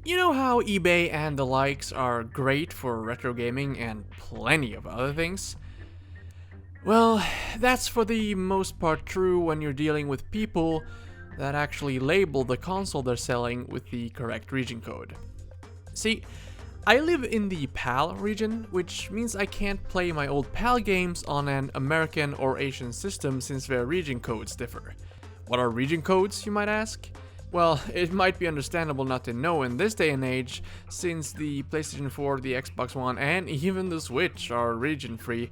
You know how eBay and the likes are great for retro gaming and plenty of other things? Well, that's for the most part true when you're dealing with people that actually label the console they're selling with the correct region code. See, I live in the PAL region, which means I can't play my old PAL games on an American or Asian system since their region codes differ. What are region codes, you might ask? Well, it might be understandable not to know in this day and age, since the PlayStation 4, the Xbox One, and even the Switch are region free,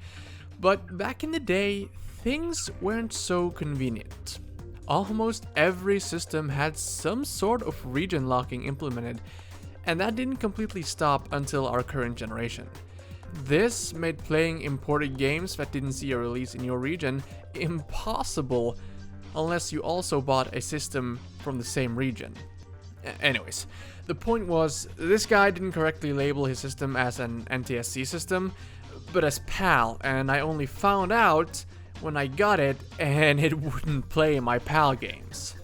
but back in the day, things weren't so convenient. Almost every system had some sort of region locking implemented, and that didn't completely stop until our current generation. This made playing imported games that didn't see a release in your region impossible unless you also bought a system from the same region. Anyways, the point was, this guy didn't correctly label his system as an NTSC system, but as PAL, and I only found out when I got it and it wouldn't play my PAL games.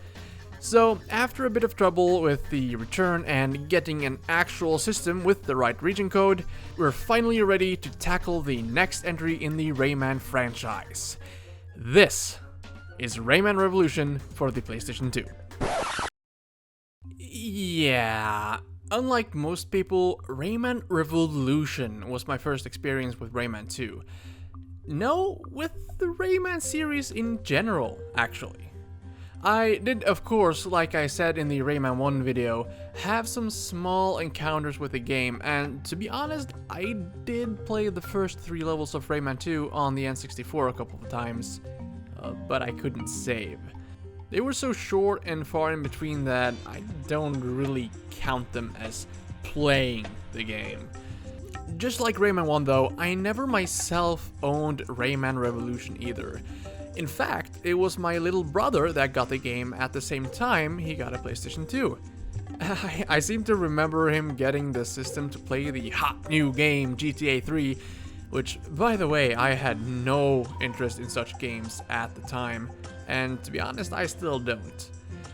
So, after a bit of trouble with the return and getting an actual system with the right region code, we're finally ready to tackle the next entry in the Rayman franchise. This is Rayman Revolution for the PlayStation 2. Yeah, unlike most people, Rayman Revolution was my first experience with Rayman 2. No, with the Rayman series in general, actually. I did, of course, like I said in the Rayman 1 video, have some small encounters with the game, and to be honest, I did play the first 3 levels of Rayman 2 on the N64 a couple of times, but I couldn't save. They were so short and far in between that I don't really count them as playing the game. Just like Rayman 1 though, I never myself owned Rayman Revolution either. In fact, it was my little brother that got the game at the same time he got a PlayStation 2. I seem to remember him getting the system to play the hot new game GTA 3, which, by the way, I had no interest in such games at the time, and to be honest, I still don't.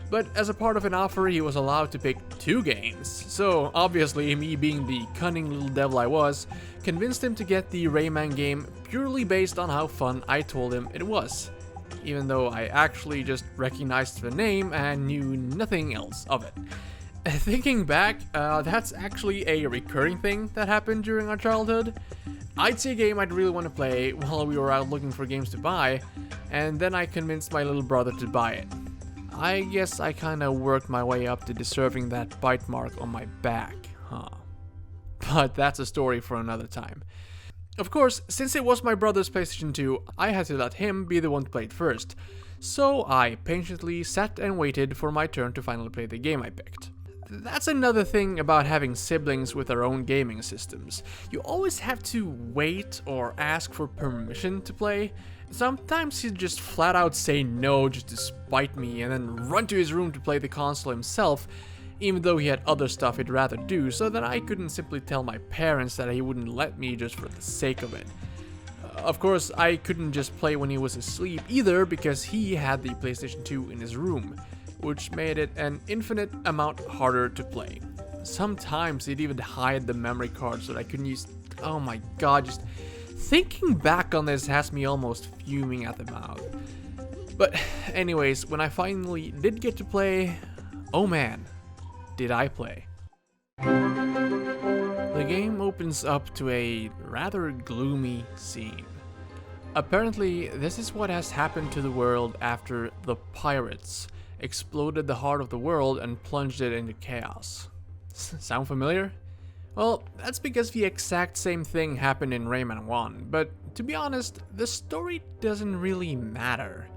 But as a part of an offer, he was allowed to pick 2 games, so obviously me being the cunning little devil I was, convinced him to get the Rayman game purely based on how fun I told him it was, even though I actually just recognized the name and knew nothing else of it. Thinking back, that's actually a recurring thing that happened during our childhood. I'd see a game I'd really want to play while we were out looking for games to buy, and then I convinced my little brother to buy it. I guess I kinda worked my way up to deserving that bite mark on my back, huh? But that's a story for another time. Of course, since it was my brother's PlayStation 2, I had to let him be the one to play it first, so I patiently sat and waited for my turn to finally play the game I picked. That's another thing about having siblings with their own gaming systems. You always have to wait or ask for permission to play. Sometimes he'd just flat out say no just to spite me and then run to his room to play the console himself, even though he had other stuff he'd rather do, so that I couldn't simply tell my parents that he wouldn't let me just for the sake of it. Of course, I couldn't just play when he was asleep either, because he had the PlayStation 2 in his room, which made it an infinite amount harder to play. Sometimes he'd even hide the memory card so that I couldn't use... Oh my god, just thinking back on this has me almost fuming at the mouth. But anyways, when I finally did get to play, oh man, did I play. The game opens up to a rather gloomy scene. Apparently, this is what has happened to the world after the pirates exploded the heart of the world and plunged it into chaos. Sound familiar? Well, that's because the exact same thing happened in Rayman 1, but to be honest, the story doesn't really matter.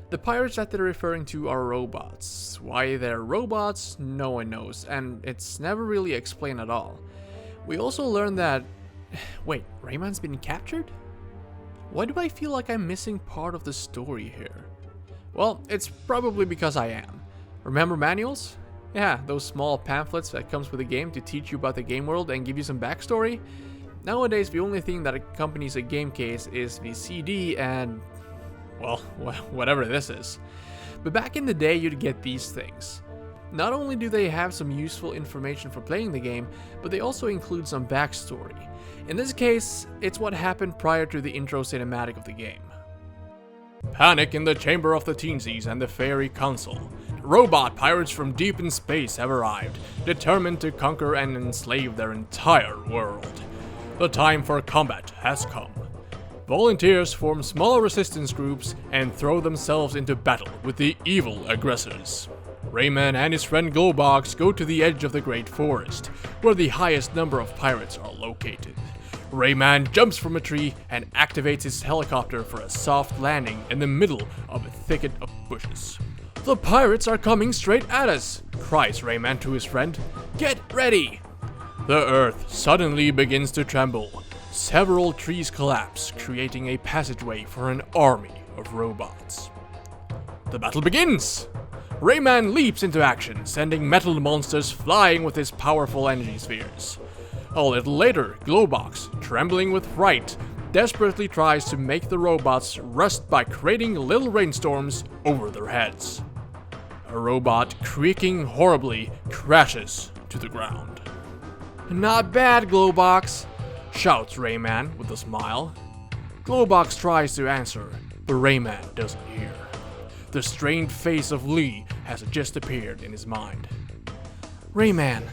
The pirates that they're referring to are robots. Why they're robots, no one knows, and it's never really explained at all. We also learn that... Wait, Rayman's been captured? Why do I feel like I'm missing part of the story here? Well, it's probably because I am. Remember manuals? Yeah, those small pamphlets that comes with the game to teach you about the game world and give you some backstory. Nowadays, the only thing that accompanies a game case is the CD and, well, whatever this is. But back in the day, you'd get these things. Not only do they have some useful information for playing the game, but they also include some backstory. In this case, it's what happened prior to the intro cinematic of the game. Panic in the Chamber of the Teensies and the Fairy Council. Robot pirates from deep in space have arrived, determined to conquer and enslave their entire world. The time for combat has come. Volunteers form small resistance groups and throw themselves into battle with the evil aggressors. Rayman and his friend Glowbox go to the edge of the Great Forest, where the highest number of pirates are located. Rayman jumps from a tree and activates his helicopter for a soft landing in the middle of a thicket of bushes. "The pirates are coming straight at us!" cries Rayman to his friend. "Get ready!" The earth suddenly begins to tremble. Several trees collapse, creating a passageway for an army of robots. The battle begins! Rayman leaps into action, sending metal monsters flying with his powerful energy spheres. A little later, Glowbox, trembling with fright, desperately tries to make the robots rust by creating little rainstorms over their heads. A robot, creaking horribly, crashes to the ground. "Not bad, Glowbox," shouts Rayman with a smile. Glowbox tries to answer, but Rayman doesn't hear. The strained face of Lee has just appeared in his mind. "Rayman,"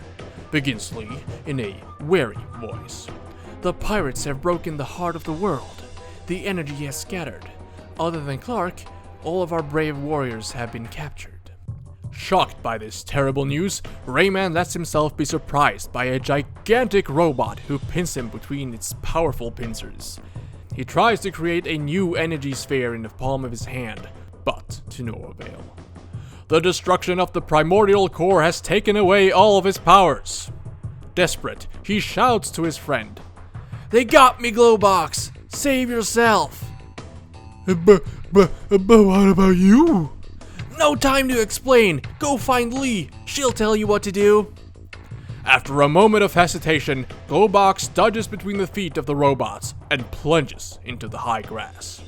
begins Lee in a weary voice. "The pirates have broken the heart of the world. The energy has scattered. Other than Clark, all of our brave warriors have been captured." Shocked by this terrible news, Rayman lets himself be surprised by a gigantic robot who pins him between its powerful pincers. He tries to create a new energy sphere in the palm of his hand, but to no avail. The destruction of the primordial core has taken away all of his powers. Desperate, he shouts to his friend, "They got me, Glowbox! Save yourself!" But what about you?" "No time to explain! Go find Lee! She'll tell you what to do!" After a moment of hesitation, Glowbox dodges between the feet of the robots and plunges into the high grass.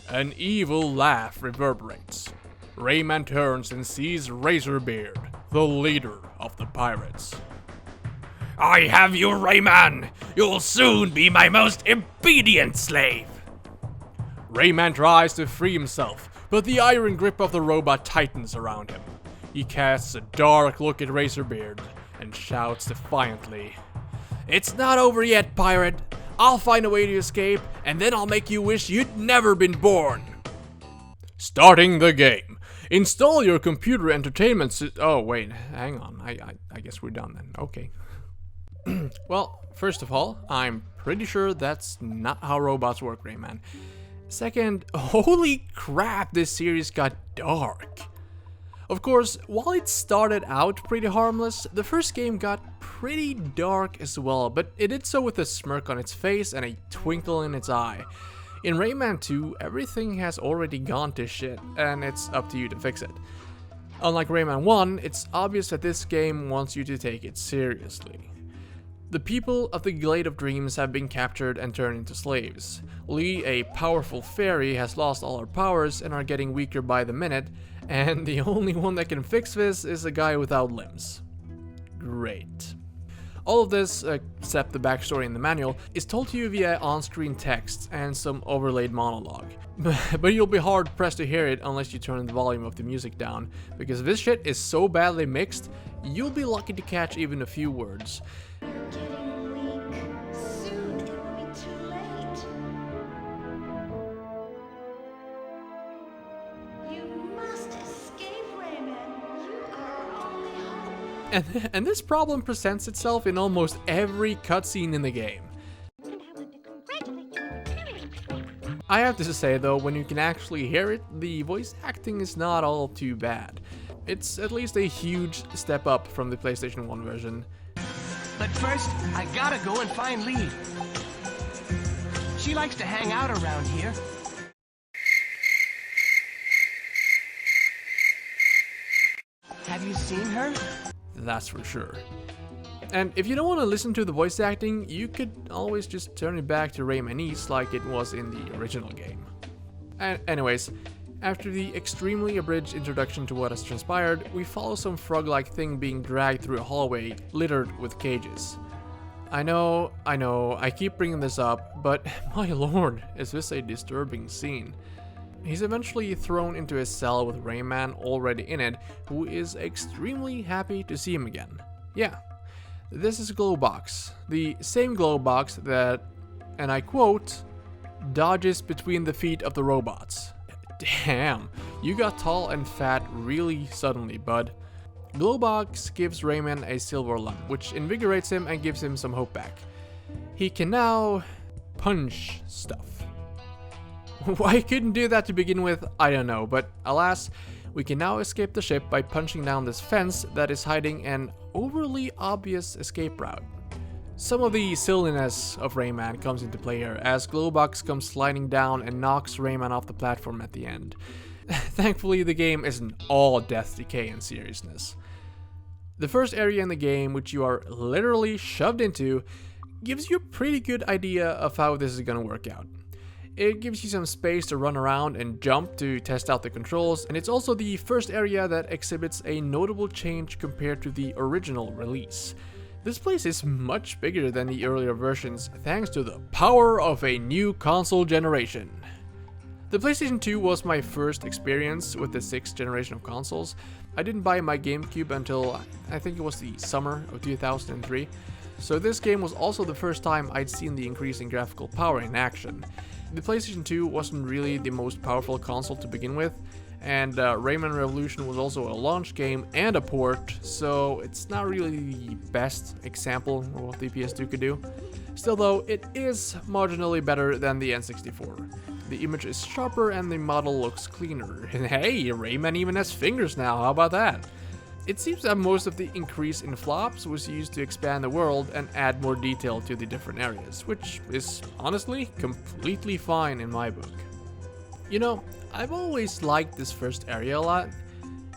An evil laugh reverberates. Rayman turns and sees Razorbeard, the leader of the pirates. "I have you, Rayman! You'll soon be my most obedient slave!" Rayman tries to free himself, but the iron grip of the robot tightens around him. He casts a dark look at Razorbeard and shouts defiantly, "It's not over yet, pirate! I'll find a way to escape, and then I'll make you wish you'd never been born!" Starting the game. Install your computer entertainment oh wait, hang on. I guess we're done then. Okay. Well, first of all, I'm pretty sure that's not how robots work, Rayman. Second, holy crap, this series got dark. Of course, while it started out pretty harmless, the first game got pretty dark as well, but it did so with a smirk on its face and a twinkle in its eye. In Rayman 2, everything has already gone to shit, and it's up to you to fix it. Unlike Rayman 1, it's obvious that this game wants you to take it seriously. The people of the Glade of Dreams have been captured and turned into slaves. Lee, a powerful fairy, has lost all her powers and are getting weaker by the minute, and the only one that can fix this is a guy without limbs. Great. All of this, except the backstory in the manual, is told to you via on-screen text and some overlaid monologue. But you'll be hard-pressed to hear it unless you turn the volume of the music down, because this shit is so badly mixed, you'll be lucky to catch even a few words. Getting weak. Soon it will be too late. You must escape, Rayman. You are our only hope. And this problem presents itself in almost every cutscene in the game. I have to say though, when you can actually hear it, the voice acting is not all too bad. It's at least a huge step up from the PlayStation 1 version. But first, I gotta go and find Lee. She likes to hang out around here. Have you seen her? That's for sure. And if you don't want to listen to the voice acting, you could always just turn it back to Raymanese like it was in the original game. Anyways, After the extremely abridged introduction to what has transpired, we follow some frog-like thing being dragged through a hallway littered with cages. I know, I keep bringing this up, but my lord, is this a disturbing scene. He's eventually thrown into his cell with Rayman already in it, who is extremely happy to see him again. Yeah, this is a glow box. The same glow box that, and I quote, dodges between the feet of the robots. Damn, you got tall and fat really suddenly, bud. Glowbox gives Rayman a silver lump, which invigorates him and gives him some hope back. He can now punch stuff. Why he couldn't do that to begin with, I don't know, but alas, we can now escape the ship by punching down this fence that is hiding an overly obvious escape route. Some of the silliness of Rayman comes into play here, as Glowbox comes sliding down and knocks Rayman off the platform at the end. Thankfully, the game isn't all death, decay, and seriousness. The first area in the game, which you are literally shoved into, gives you a pretty good idea of how this is gonna work out. It gives you some space to run around and jump to test out the controls, and it's also the first area that exhibits a notable change compared to the original release. This place is much bigger than the earlier versions, thanks to the power of a new console generation. The PlayStation 2 was my first experience with the 6th generation of consoles. I didn't buy my GameCube until I think it was the summer of 2003, so this game was also the first time I'd seen the increase in graphical power in action. The PlayStation 2 wasn't really the most powerful console to begin with, and Rayman Revolution was also a launch game and a port, so it's not really the best example of what the PS2 could do. Still though, it is marginally better than the N64. The image is sharper and the model looks cleaner. And hey, Rayman even has fingers now, how about that? It seems that most of the increase in flops was used to expand the world and add more detail to the different areas, which is honestly completely fine in my book. You know, I've always liked this first area a lot.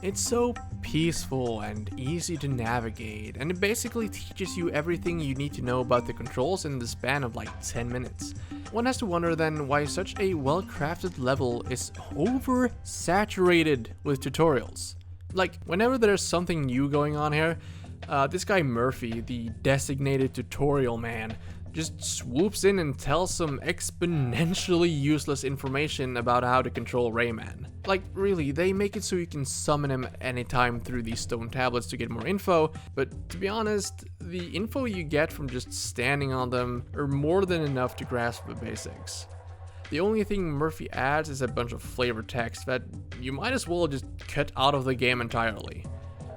It's so peaceful and easy to navigate, and it basically teaches you everything you need to know about the controls in the span of like 10 minutes. One has to wonder then why such a well-crafted level is oversaturated with tutorials. Like, whenever there's something new going on here, this guy Murphy, the designated tutorial man, just swoops in and tells some exponentially useless information about how to control Rayman. Like, really, they make it so you can summon him anytime through these stone tablets to get more info, but to be honest, the info you get from just standing on them are more than enough to grasp the basics. The only thing Murphy adds is a bunch of flavor text that you might as well just cut out of the game entirely.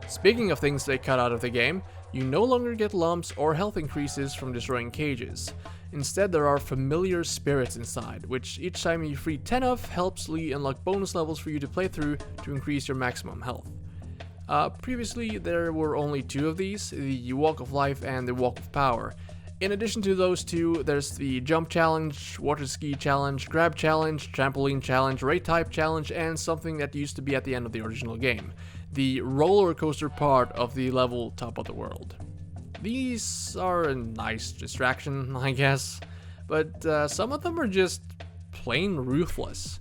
Speaking of things they cut out of the game, you no longer get lumps or health increases from destroying cages. Instead, there are familiar spirits inside, which each time you free 10 of helps Lee unlock bonus levels for you to play through to increase your maximum health. Previously, there were only 2 of these, the Walk of Life and the Walk of Power. In addition to those 2, there's the Jump Challenge, Water Ski Challenge, Grab Challenge, Trampoline Challenge, Raid Type Challenge, and something that used to be at the end of the original game, the roller coaster part of the level Top of the World. These are a nice distraction, I guess, but some of them are just plain ruthless.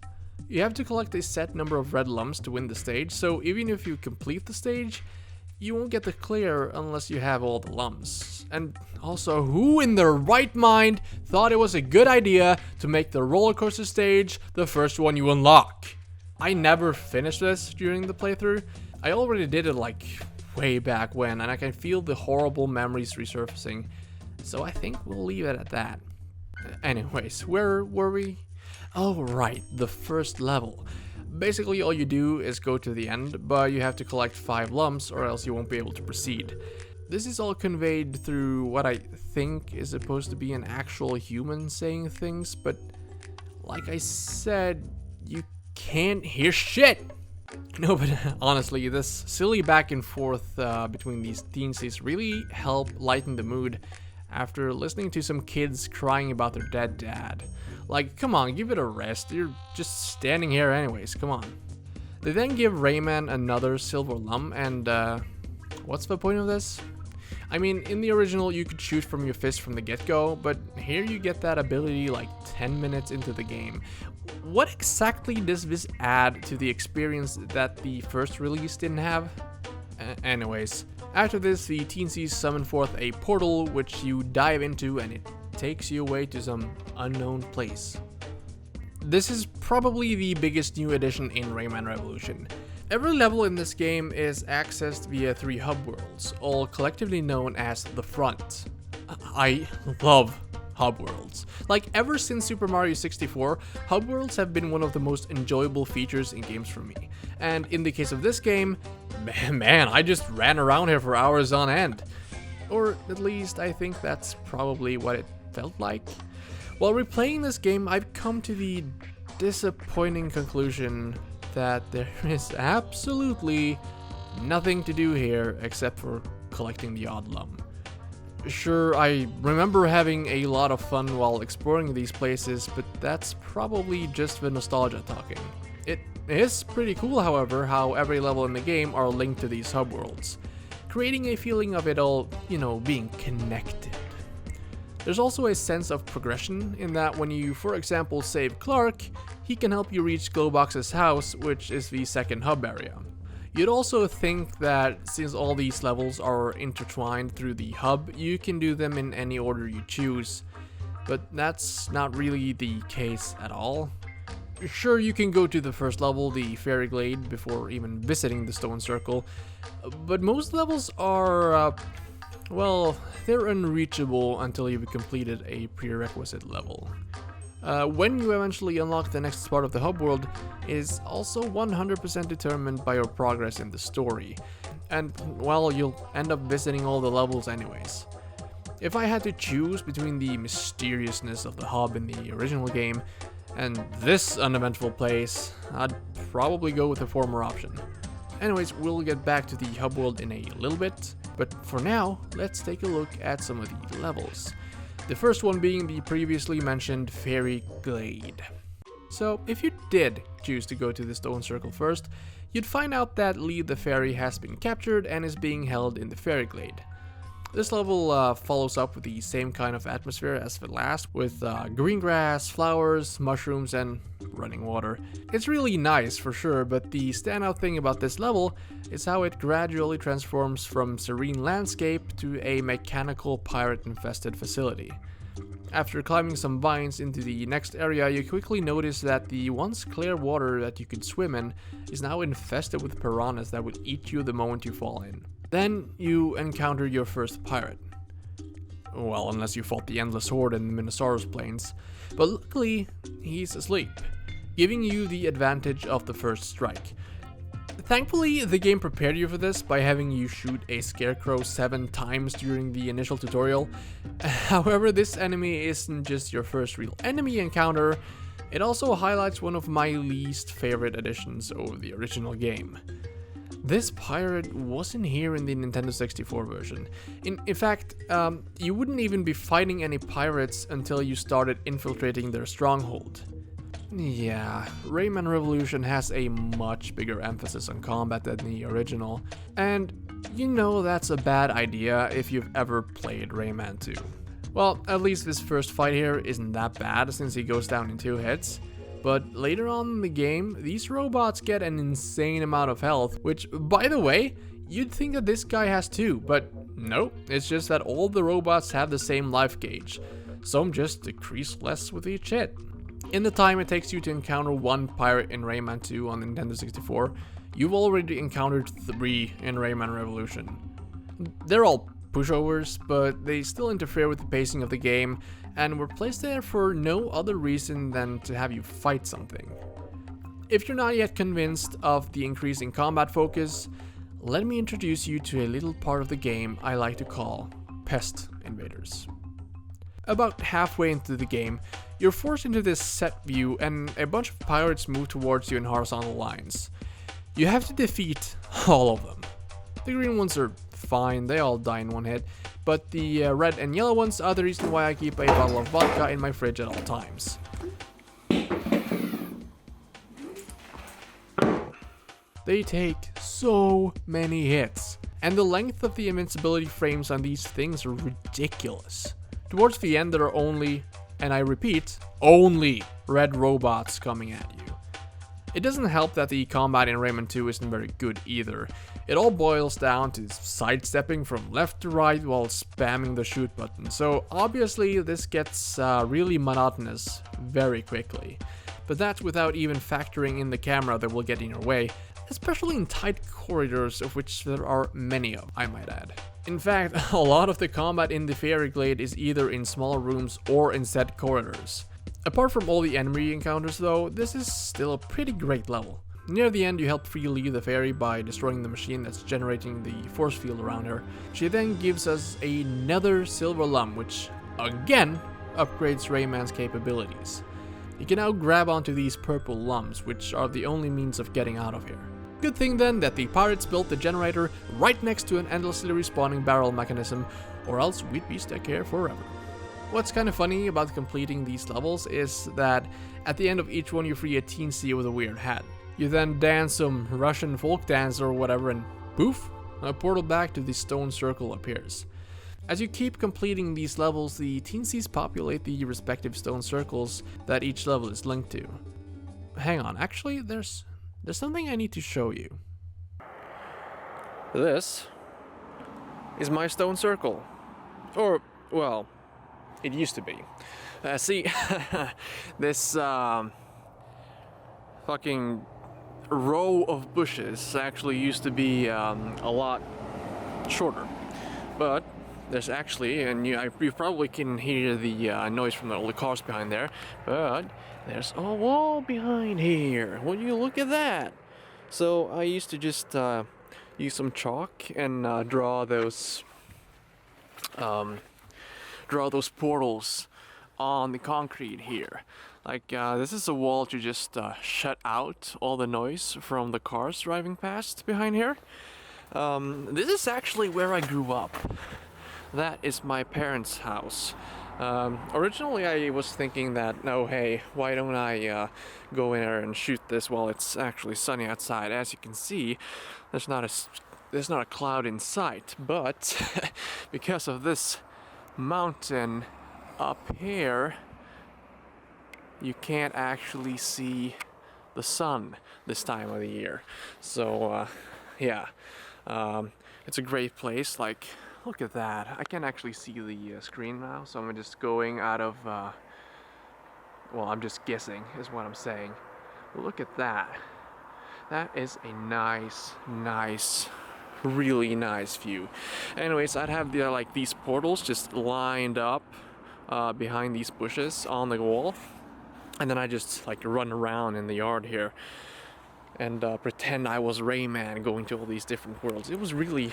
You have to collect a set number of red lumps to win the stage, so even if you complete the stage, you won't get the clear unless you have all the lumps. And also, who in their right mind thought it was a good idea to make the roller coaster stage the first one you unlock? I never finished this during the playthrough. I already did it like way back when, and I can feel the horrible memories resurfacing, so I think we'll leave it at that. Anyways, where were we? Oh right, the first level. Basically all you do is go to the end, but you have to collect 5 lumps or else you won't be able to proceed. This is all conveyed through what I think is supposed to be an actual human saying things, but like I said, you can't hear shit! No, but honestly, this silly back and forth between these teensies really help lighten the mood after listening to some kids crying about their dead dad. Like, come on, give it a rest, you're just standing here anyways, come on. They then give Rayman another silver lump, and what's the point of this? I mean, in the original you could shoot from your fist from the get-go, but here you get that ability like 10 minutes into the game. What exactly does this add to the experience that the first release didn't have? Anyways, after this the teensies summon forth a portal which you dive into and it takes you away to some unknown place. This is probably the biggest new addition in Rayman Revolution. Every level in this game is accessed via 3 hub worlds, all collectively known as the Front. I love hub worlds. Like, ever since Super Mario 64, hub worlds have been one of the most enjoyable features in games for me. And in the case of this game, man, I just ran around here for hours on end. Or at least I think that's probably what it felt like. While replaying this game, I've come to the disappointing conclusion that there is absolutely nothing to do here except for collecting the odd lump. Sure, I remember having a lot of fun while exploring these places, but that's probably just the nostalgia talking. It is pretty cool, however, how every level in the game are linked to these hub worlds, creating a feeling of it all, being connected. There's also a sense of progression in that when you, for example, save Clark, he can help you reach Glowbox's house, which is the second hub area. You'd also think that since all these levels are intertwined through the hub, you can do them in any order you choose, but that's not really the case at all. Sure, you can go to the first level, the Fairy Glade, before even visiting the Stone Circle, but most levels are, well, they're unreachable until you've completed a prerequisite level. When you eventually unlock the next part of the hub world is also 100% determined by your progress in the story, and well, you'll end up visiting all the levels anyways. If I had to choose between the mysteriousness of the hub in the original game and this uneventful place, I'd probably go with the former option. Anyways, we'll get back to the hub world in a little bit, but for now, let's take a look at some of the levels. The first one being the previously mentioned Fairy Glade. So, if you did choose to go to the Stone Circle first, you'd find out that Lee the Fairy has been captured and is being held in the Fairy Glade. This level follows up with the same kind of atmosphere as the last, with green grass, flowers, mushrooms, and running water. It's really nice for sure, but the standout thing about this level is how it gradually transforms from serene landscape to a mechanical pirate-infested facility. After climbing some vines into the next area, you quickly notice that the once clear water that you could swim in is now infested with piranhas that will eat you the moment you fall in. Then you encounter your first pirate. Well, unless you fought the Endless Horde in the Minosaurus Plains. But luckily, he's asleep, giving you the advantage of the first strike. Thankfully, the game prepared you for this by having you shoot a scarecrow 7 times during the initial tutorial. However, this enemy isn't just your first real enemy encounter, it also highlights one of my least favorite additions over the original game. This pirate wasn't here in the Nintendo 64 version. In fact, you wouldn't even be fighting any pirates until you started infiltrating their stronghold. Yeah, Rayman Revolution has a much bigger emphasis on combat than the original, and you know that's a bad idea if you've ever played Rayman 2. Well, at least this first fight here isn't that bad since he goes down in 2 hits. But later on in the game, these robots get an insane amount of health, which, by the way, you'd think that this guy has too, but nope, it's just that all the robots have the same life gauge. Some just decrease less with each hit. In the time it takes you to encounter 1 pirate in Rayman 2 on Nintendo 64, you've already encountered 3 in Rayman Revolution. They're all pushovers, but they still interfere with the pacing of the game, and were placed there for no other reason than to have you fight something. If you're not yet convinced of the increasing combat focus, let me introduce you to a little part of the game I like to call Pest Invaders. About halfway into the game, you're forced into this set view and a bunch of pirates move towards you in horizontal lines. You have to defeat all of them. The green ones are fine, they all die in 1 hit, but the red and yellow ones are the reason why I keep a bottle of vodka in my fridge at all times. They take so many hits, And the length of the invincibility frames on these things are ridiculous. Towards the end, there are only, and I repeat, only red robots coming at you. It doesn't help that the combat in Rayman 2 isn't very good either. It all boils down to sidestepping from left to right while spamming the shoot button, so obviously this gets really monotonous very quickly. But that's without even factoring in the camera that will get in your way, especially in tight corridors, of which there are many of, I might add. In fact, a lot of the combat in the Fairy Glade is either in smaller rooms or in set corridors. Apart from all the enemy encounters though, this is still a pretty great level. Near the end, you help free leave the fairy by destroying the machine that's generating the force field around her. She then gives us another silver lump, which again upgrades Rayman's capabilities. You can now grab onto these purple lumps, which are the only means of getting out of here. Good thing then that the pirates built the generator right next to an endlessly respawning barrel mechanism, or else we'd be stuck here forever. What's kind of funny about completing these levels is that at the end of each one you free a teensy with a weird hat. You then dance some Russian folk dance or whatever and poof, a portal back to the stone circle appears. As you keep completing these levels, the teensies populate the respective stone circles that each level is linked to. Hang on, actually there's something I need to show you. This is my stone circle. Or, well, it used to be. See, this fucking row of bushes actually used to be a lot shorter. But there's actually, and you probably can hear the noise from all the cars behind there, but there's a wall behind here. Would you look at that? So I used to just use some chalk and draw those portals on the concrete here. Like this is a wall to just shut out all the noise from the cars driving past behind here. This is actually where I grew up. That is my parents' house. Originally I was thinking that, no, hey, why don't I go in there and shoot this while it's actually sunny outside. As you can see, there's not a cloud in sight, but because of this mountain up here, you can't actually see the sun this time of the year. So yeah, it's a great place. Like, look at that. I can actually see the screen now, so I'm just going out of well, I'm just guessing is what I'm saying. Look at that. That is a nice, really nice view. Anyways, I'd have like these portals just lined up behind these bushes on the wall, and then I just like run around in the yard here and pretend I was Rayman going to all these different worlds. It was really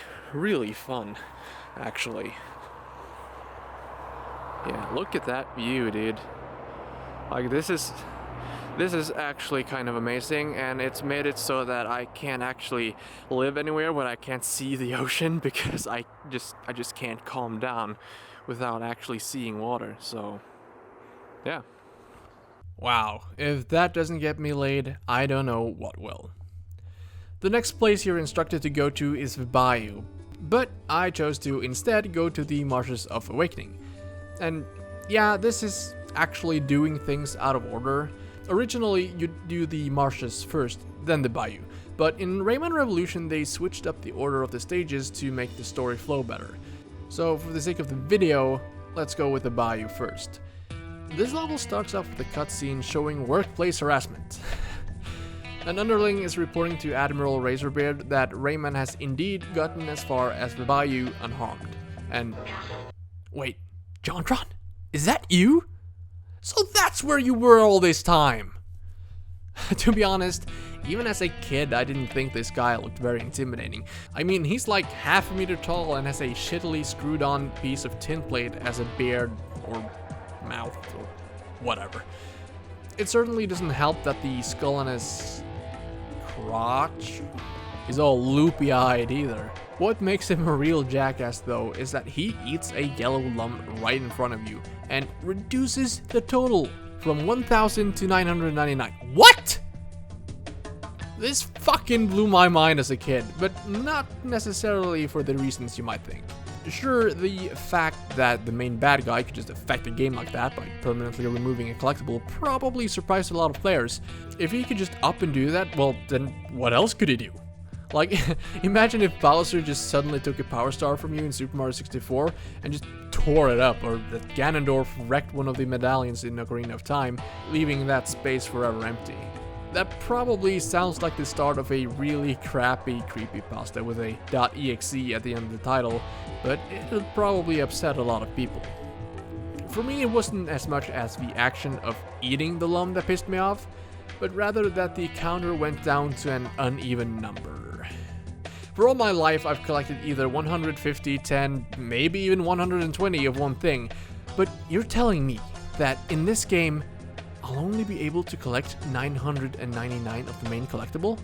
fun, actually. Yeah, look at that view, dude. Like, this is actually kind of amazing, and it's made it so that I can't actually live anywhere where I can't see the ocean, because I just can't calm down without actually seeing water. So yeah. Wow, if that doesn't get me laid, I don't know what will. The next place you're instructed to go to is the bayou, but I chose to instead go to the Marshes of Awakening. And yeah, this is actually doing things out of order. Originally, you'd do the marshes first, then the bayou, but in Rayman Revolution they switched up the order of the stages to make the story flow better. So for the sake of the video, let's go with the bayou first. This level starts off with a cutscene showing workplace harassment. An underling is reporting to Admiral Razorbeard that Rayman has indeed gotten as far as the bayou unharmed. And wait, Jontron? Is that you? So that's where you were all this time! To be honest, even as a kid, I didn't think this guy looked very intimidating. I mean, he's like half a meter tall and has a shittily screwed on piece of tin plate as a beard or mouth or whatever. It certainly doesn't help that the skull on his crotch is all loopy-eyed either. What makes him a real jackass though is that he eats a yellow lump right in front of you and reduces the total from 1,000 to 999. What? This fucking blew my mind as a kid, but not necessarily for the reasons you might think. Sure, the fact that the main bad guy could just affect the game like that by permanently removing a collectible probably surprised a lot of players. If he could just up and do that, well, then what else could he do? Like, imagine if Bowser just suddenly took a Power Star from you in Super Mario 64 and just tore it up, or that Ganondorf wrecked one of the medallions in Ocarina of Time, leaving that space forever empty. That probably sounds like the start of a really crappy creepypasta with a .exe at the end of the title, but it'll probably upset a lot of people. For me, it wasn't as much as the action of eating the lum that pissed me off, but rather that the counter went down to an uneven number. For all my life, I've collected either 150, 10, maybe even 120 of one thing, but you're telling me that in this game, I'll only be able to collect 999 of the main collectible?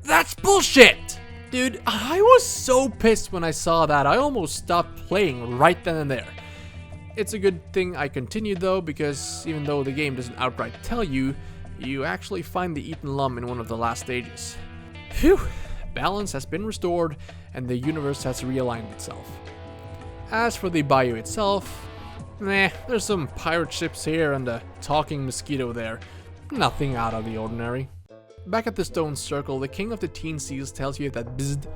That's bullshit! Dude, I was so pissed when I saw that, I almost stopped playing right then and there. It's a good thing I continued though, because even though the game doesn't outright tell you, you actually find the eaten lum in one of the last stages. Phew! Balance has been restored, and the universe has realigned itself. As for the bayou itself, there's some pirate ships here and a talking mosquito there. Nothing out of the ordinary. Back at the stone circle, the king of the teen seals tells you that Bzd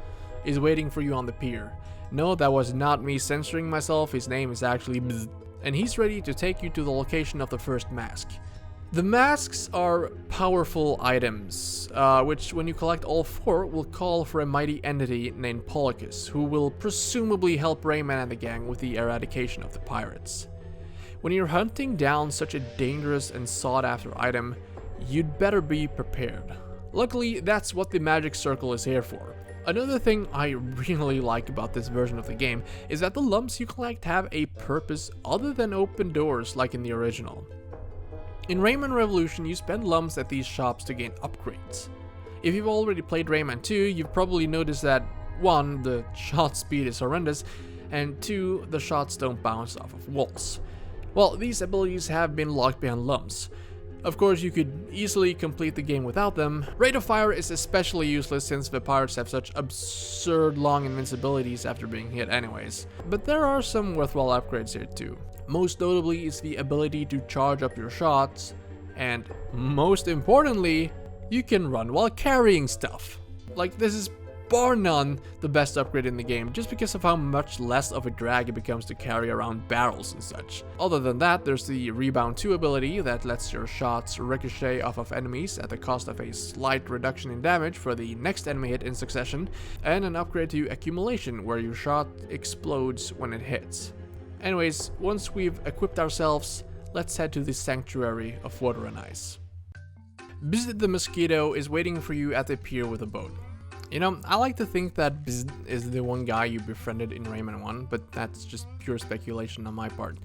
is waiting for you on the pier. No, that was not me censoring myself, his name is actually Bzd, and he's ready to take you to the location of the first mask. The masks are powerful items, which when you collect all 4 will call for a mighty entity named Polycus, who will presumably help Rayman and the gang with the eradication of the pirates. When you're hunting down such a dangerous and sought-after item, you'd better be prepared. Luckily, that's what the magic circle is here for. Another thing I really like about this version of the game is that the lumps you collect have a purpose other than open doors like in the original. In Rayman Revolution, you spend lumps at these shops to gain upgrades. If you've already played Rayman 2, you've probably noticed that 1. The shot speed is horrendous, and 2. The shots don't bounce off of walls. Well, these abilities have been locked behind lumps. Of course, you could easily complete the game without them. Rate of Fire is especially useless since the pirates have such absurd long invincibilities after being hit anyways. But there are some worthwhile upgrades here too. Most notably is the ability to charge up your shots, and most importantly, you can run while carrying stuff. Like, this is bar none the best upgrade in the game, just because of how much less of a drag it becomes to carry around barrels and such. Other than that, there's the Rebound 2 ability that lets your shots ricochet off of enemies at the cost of a slight reduction in damage for the next enemy hit in succession, and an upgrade to Accumulation where your shot explodes when it hits. Anyways, once we've equipped ourselves, let's head to the Sanctuary of Water and Ice. Bzd the Mosquito is waiting for you at the pier with a boat. You know, I like to think that Bzd is the one guy you befriended in Rayman 1, but that's just pure speculation on my part.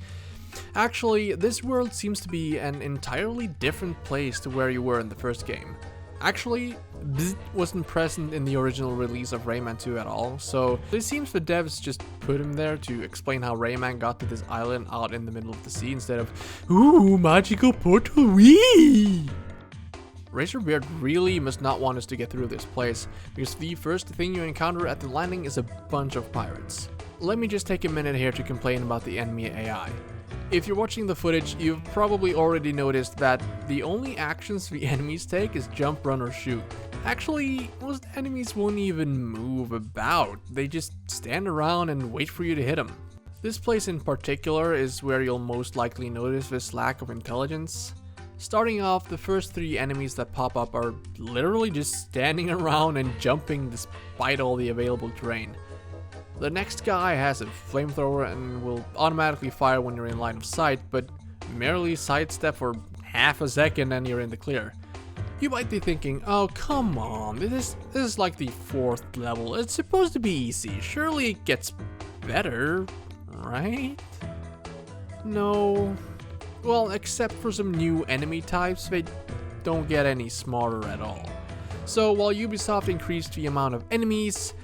Actually, this world seems to be an entirely different place to where you were in the first game. Actually, Bzd wasn't present in the original release of Rayman 2 at all, so it seems the devs just put him there to explain how Rayman got to this island out in the middle of the sea instead of, ooh, magical portal, wee! Razorbeard really must not want us to get through this place, because the first thing you encounter at the landing is a bunch of pirates. Let me just take a minute here to complain about the enemy AI. If you're watching the footage, you've probably already noticed that the only actions the enemies take is jump, run, or shoot. Actually, most enemies won't even move about, they just stand around and wait for you to hit them. This place in particular is where you'll most likely notice this lack of intelligence. Starting off, the first 3 enemies that pop up are literally just standing around and jumping despite all the available terrain. The next guy has a flamethrower and will automatically fire when you're in line of sight, but merely sidestep for half a second and you're in the clear. You might be thinking, oh come on, this is like the 4th level, it's supposed to be easy, surely it gets better, right? No. Well, except for some new enemy types, they don't get any smarter at all. So while Ubisoft increased the amount of enemies,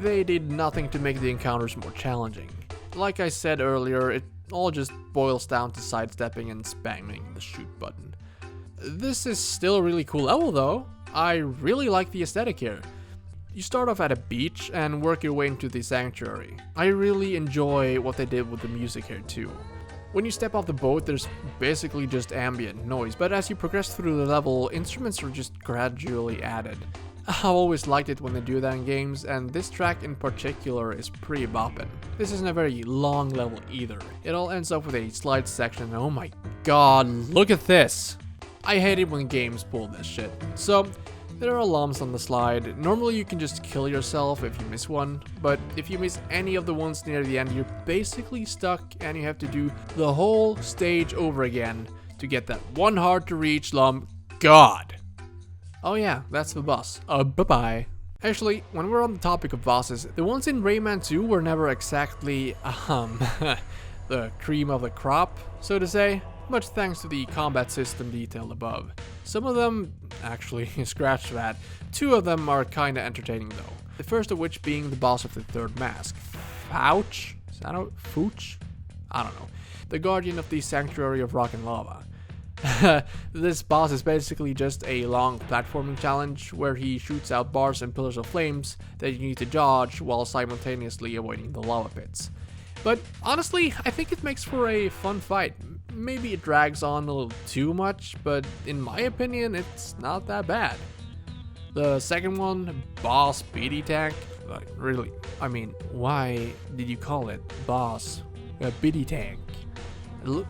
they did nothing to make the encounters more challenging. Like I said earlier, it all just boils down to sidestepping and spamming the shoot button. This is still a really cool level though. I really like the aesthetic here. You start off at a beach and work your way into the sanctuary. I really enjoy what they did with the music here too. When you step off the boat, there's basically just ambient noise, but as you progress through the level, instruments are just gradually added. I've always liked it when they do that in games, and this track in particular is pretty boppin'. This isn't a very long level either. It all ends up with a slide section, and oh my god, look at this! I hate it when games pull this shit. So, there are alarms on the slide. Normally you can just kill yourself if you miss one, but if you miss any of the ones near the end, you're basically stuck and you have to do the whole stage over again to get that one hard to reach lump. God! Oh yeah, that's the boss. Bye-bye. Actually, when we're on the topic of bosses, the ones in Rayman 2 were never exactly, the cream of the crop, so to say. Much thanks to the combat system detailed above. Some of them, actually, scratch that. 2 of them are kinda entertaining though. The first of which being the boss of the third mask. Fouch? Is that a Fooch? I don't know. The guardian of the Sanctuary of Rock and Lava. This boss is basically just a long platforming challenge where he shoots out bars and pillars of flames that you need to dodge while simultaneously avoiding the lava pits. But honestly, I think it makes for a fun fight. Maybe it drags on a little too much, but in my opinion, it's not that bad. The second one, Boss BD Tank, like really, I mean, why did you call it Boss BD Tank? It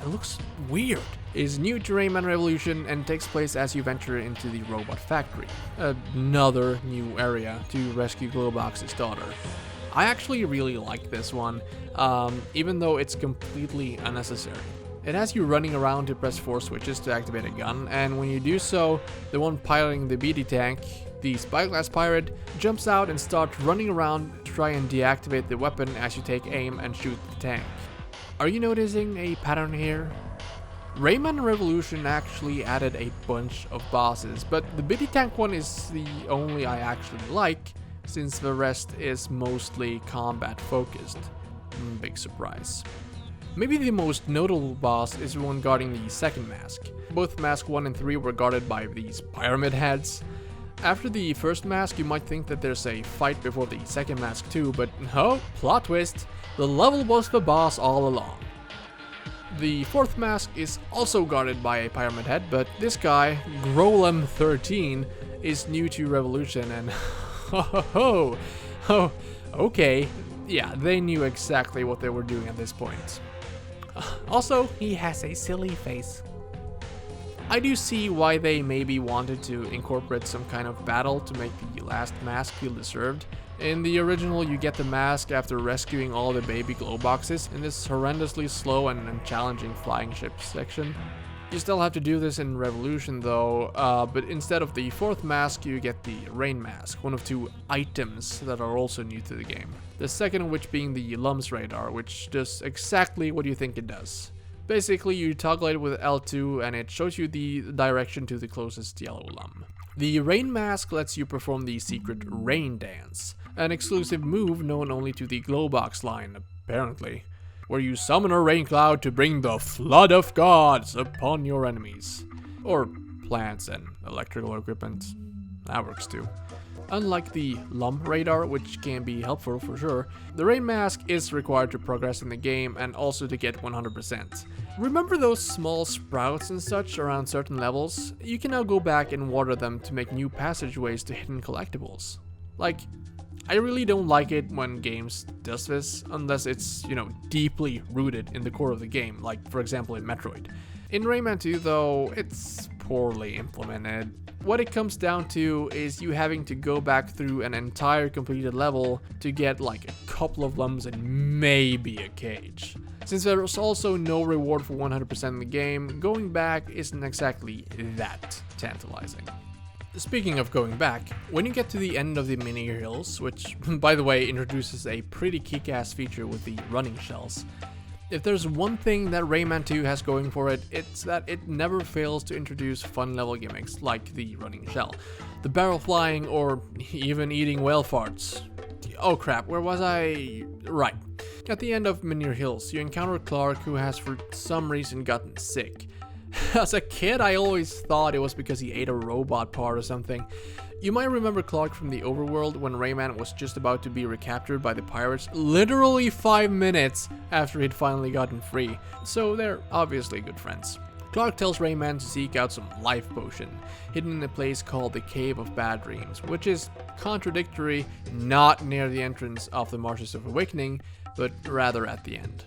looks weird. Is new to Rayman Revolution and takes place as you venture into the robot factory. Another new area to rescue Glowbox's daughter. I actually really like this one, even though it's completely unnecessary. It has you running around to press 4 switches to activate a gun, and when you do so, the one piloting the BD tank, the Spyglass Pirate, jumps out and starts running around to try and deactivate the weapon as you take aim and shoot the tank. Are you noticing a pattern here? Rayman Revolution actually added a bunch of bosses, but the BD tank one is the only I actually like, since the rest is mostly combat focused. Big surprise. Maybe the most notable boss is the one guarding the second mask. Both Mask 1 and 3 were guarded by these pyramid heads. After the first mask, you might think that there's a fight before the second mask too, but no, plot twist, the level was the boss all along. The fourth mask is also guarded by a pyramid head, but this guy, Grolem 13, is new to Revolution and okay, yeah, they knew exactly what they were doing at this point. Also, he has a silly face. I do see why they maybe wanted to incorporate some kind of battle to make the last mask feel deserved. In the original, you get the mask after rescuing all the baby glow boxes in this horrendously slow and challenging flying ship section. You still have to do this in Revolution though, but instead of the fourth mask, you get the rain mask, one of 2 items that are also new to the game. The second of which being the Lum's radar, which does exactly what you think it does. Basically, you toggle it with L2 and it shows you the direction to the closest yellow lum. The rain mask lets you perform the secret rain dance, an exclusive move known only to the Glowbox line, apparently, where you summon a rain cloud to bring the flood of gods upon your enemies. Or plants and electrical equipment. That works too. Unlike the Lum radar, which can be helpful for sure, the rain mask is required to progress in the game and also to get 100%. Remember those small sprouts and such around certain levels? You can now go back and water them to make new passageways to hidden collectibles. Like, I really don't like it when games does this, unless it's, deeply rooted in the core of the game, like for example in Metroid. In Rayman 2 though, it's poorly implemented. What it comes down to is you having to go back through an entire completed level to get like a couple of lums and maybe a cage. Since there's also no reward for 100% in the game, going back isn't exactly that tantalizing. Speaking of going back, when you get to the end of the mini hills, which by the way introduces a pretty kick-ass feature with the running shells, if there's one thing that Rayman 2 has going for it, it's that it never fails to introduce fun level gimmicks like the running shell, the barrel flying, or even eating whale farts. Oh crap, where was I? Right. At the end of Minier Hills, you encounter Clark, who has for some reason gotten sick. As a kid, I always thought it was because he ate a robot part or something. You might remember Clark from the overworld when Rayman was just about to be recaptured by the pirates literally 5 minutes after he'd finally gotten free, so they're obviously good friends. Clark tells Rayman to seek out some life potion, hidden in a place called the Cave of Bad Dreams, which is contradictory, not near the entrance of the Marshes of Awakening, but rather at the end.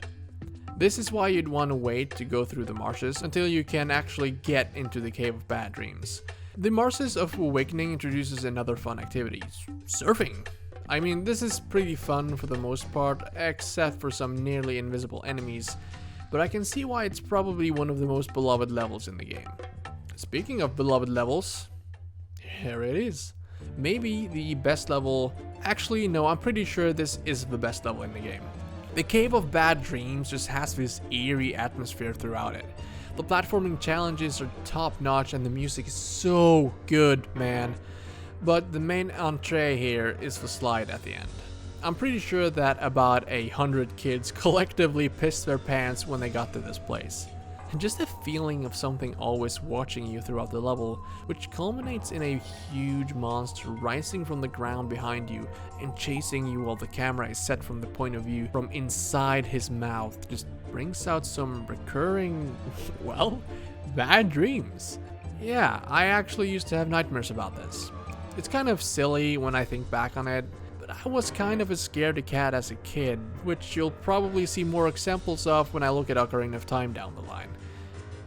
This is why you'd want to wait to go through the marshes until you can actually get into the Cave of Bad Dreams. The Marshes of Awakening introduces another fun activity, surfing. I mean, this is pretty fun for the most part, except for some nearly invisible enemies, but I can see why it's probably one of the most beloved levels in the game. Speaking of beloved levels, here it is. Maybe the best level, actually no, I'm pretty sure this is the best level in the game. The Cave of Bad Dreams just has this eerie atmosphere throughout it. The platforming challenges are top notch and the music is so good, man. But the main entree here is the slide at the end. I'm pretty sure that about 100 kids collectively pissed their pants when they got to this place. And just the feeling of something always watching you throughout the level, which culminates in a huge monster rising from the ground behind you and chasing you while the camera is set from the point of view from inside his mouth, just brings out some recurring, well, bad dreams. Yeah, I actually used to have nightmares about this. It's kind of silly when I think back on it, but I was kind of a scaredy cat as a kid, which you'll probably see more examples of when I look at Ocarina of Time down the line.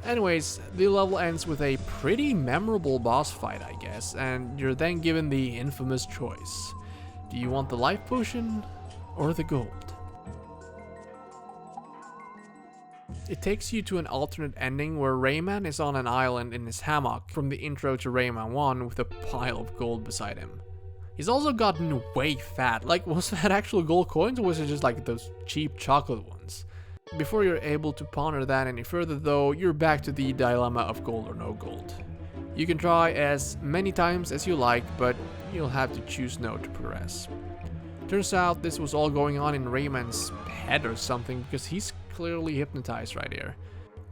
Anyways, the level ends with a pretty memorable boss fight, I guess, and you're then given the infamous choice. Do you want the life potion or the gold? It takes you to an alternate ending where Rayman is on an island in his hammock from the intro to Rayman 1 with a pile of gold beside him. He's also gotten way fat. Like, was that actual gold coins or was it just like those cheap chocolate ones? Before you're able to ponder that any further though, you're back to the dilemma of gold or no gold. You can try as many times as you like, but you'll have to choose no to progress. Turns out this was all going on in Rayman's head or something, because he's clearly hypnotized right here.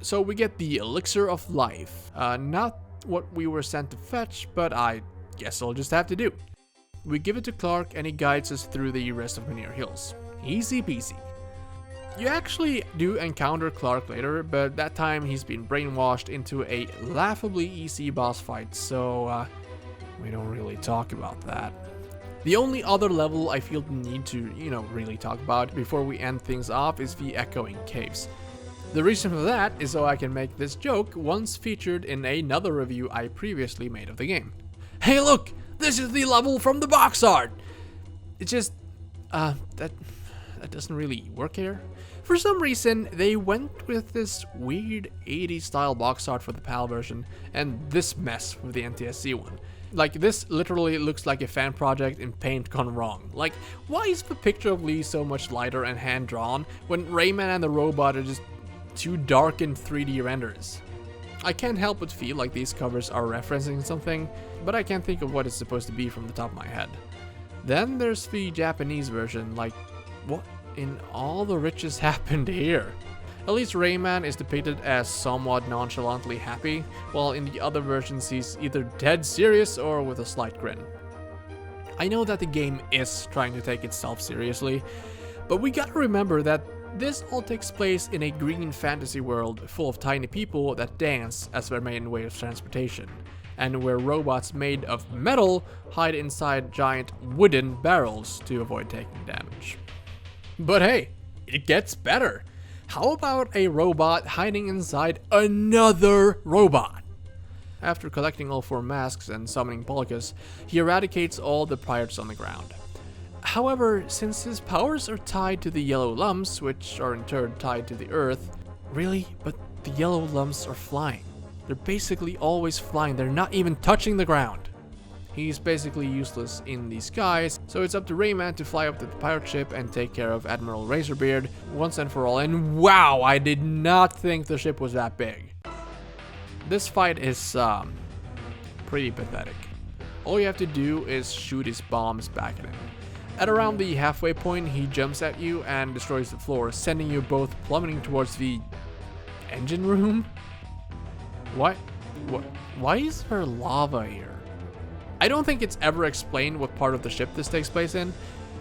So we get the Elixir of Life. Not what we were sent to fetch, but I guess I'll just have to do. We give it to Clark and he guides us through the rest of Menhir Hills. Easy peasy. You actually do encounter Clark later, but that time he's been brainwashed into a laughably easy boss fight, so we don't really talk about that. The only other level I feel the need to, really talk about before we end things off is the Echoing Caves. The reason for that is so I can make this joke once featured in another review I previously made of the game. Hey look! This is the level from the box art! It's just, that doesn't really work here. For some reason, they went with this weird 80s style box art for the PAL version and this mess with the NTSC one. Like, this literally looks like a fan project in paint gone wrong. Like, why is the picture of Lee so much lighter and hand-drawn when Rayman and the robot are just two darkened 3D renders? I can't help but feel like these covers are referencing something, but I can't think of what it's supposed to be from the top of my head. Then there's the Japanese version, like, what in all the riches happened here? At least Rayman is depicted as somewhat nonchalantly happy, while in the other versions he's either dead serious or with a slight grin. I know that the game is trying to take itself seriously, but we gotta remember that this all takes place in a green fantasy world full of tiny people that dance as their main way of transportation, and where robots made of metal hide inside giant wooden barrels to avoid taking damage. But hey, it gets better! How about a robot hiding inside another robot? After collecting all 4 masks and summoning Polycus, he eradicates all the pirates on the ground. However, since his powers are tied to the yellow lumps, which are in turn tied to the earth, really? But the yellow lumps are flying. They're basically always flying, they're not even touching the ground. He's basically useless in the skies, so it's up to Rayman to fly up to the pirate ship and take care of Admiral Razorbeard once and for all. And wow, I did not think the ship was that big. This fight is pretty pathetic. All you have to do is shoot his bombs back at him. At around the halfway point, he jumps at you and destroys the floor, sending you both plummeting towards the engine room? What? Why is there lava here? I don't think it's ever explained what part of the ship this takes place in,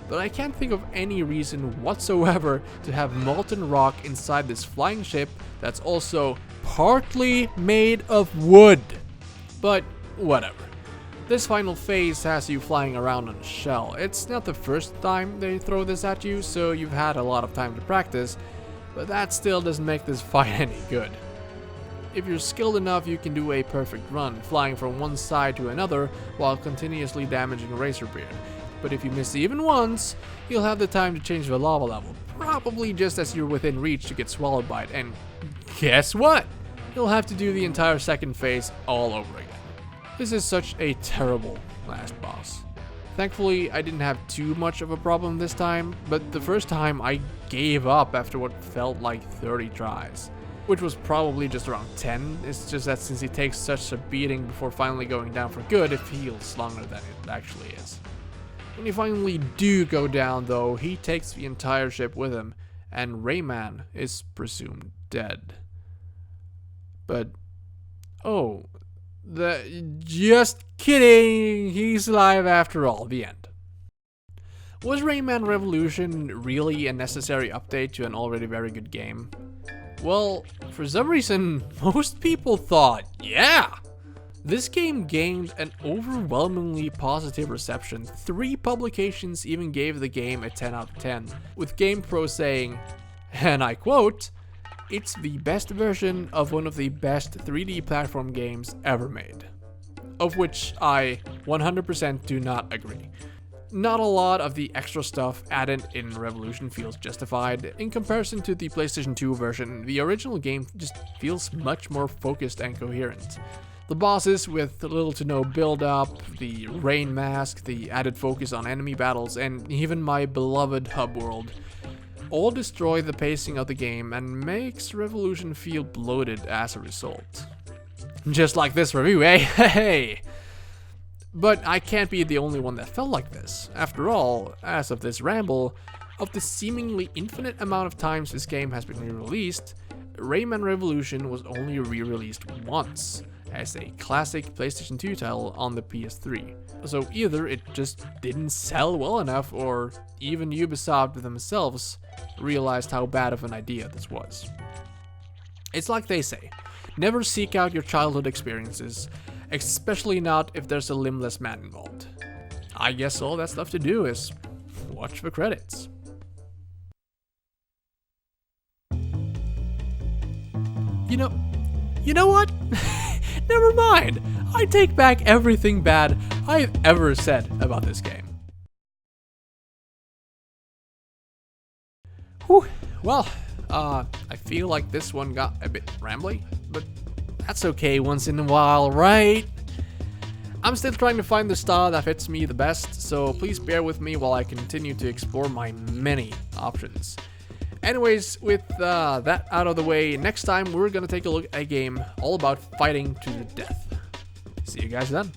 but I can't think of any reason whatsoever to have molten rock inside this flying ship that's also partly made of wood. But whatever. This final phase has you flying around on a shell. It's not the first time they throw this at you, so you've had a lot of time to practice, but that still doesn't make this fight any good. If you're skilled enough, you can do a perfect run, flying from one side to another while continuously damaging a Razorbeard. But if you miss even once, you'll have the time to change the lava level, probably just as you're within reach to get swallowed by it, and guess what? You'll have to do the entire second phase all over again. This is such a terrible last boss. Thankfully, I didn't have too much of a problem this time, but the first time I gave up after what felt like 30 tries. Which was probably just around 10, it's just that since he takes such a beating before finally going down for good, it feels longer than it actually is. When you finally do go down though, he takes the entire ship with him, and Rayman is presumed dead. But, oh, just kidding, he's alive after all, the end. Was Rayman Revolution really a necessary update to an already very good game? Well, for some reason, most people thought, yeah! This game gained an overwhelmingly positive reception. 3 publications even gave the game a 10 out of 10, with GamePro saying, and I quote, "It's the best version of one of the best 3D platform games ever made." Of which I 100% do not agree. Not a lot of the extra stuff added in Revolution feels justified. In comparison to the PlayStation 2 version, the original game just feels much more focused and coherent. The bosses with little to no build-up, the rain mask, the added focus on enemy battles, and even my beloved hub world all destroy the pacing of the game and makes Revolution feel bloated as a result. Just like this review, eh? Hey! But I can't be the only one that felt like this. After all, as of this ramble, of the seemingly infinite amount of times this game has been re-released, Rayman Revolution was only re-released once, as a classic PlayStation 2 title on the PS3. So either it just didn't sell well enough, or even Ubisoft themselves realized how bad of an idea this was. It's like they say, never seek out your childhood experiences, especially not if there's a limbless man involved. I guess all that's left to do is watch the credits. You know what? Never mind. I take back everything bad I've ever said about this game. Whew. Well, I feel like this one got a bit rambly, but that's okay once in a while, right? I'm still trying to find the style that fits me the best, so please bear with me while I continue to explore my many options. Anyways, with that out of the way, next time we're gonna take a look at a game all about fighting to the death. See you guys then.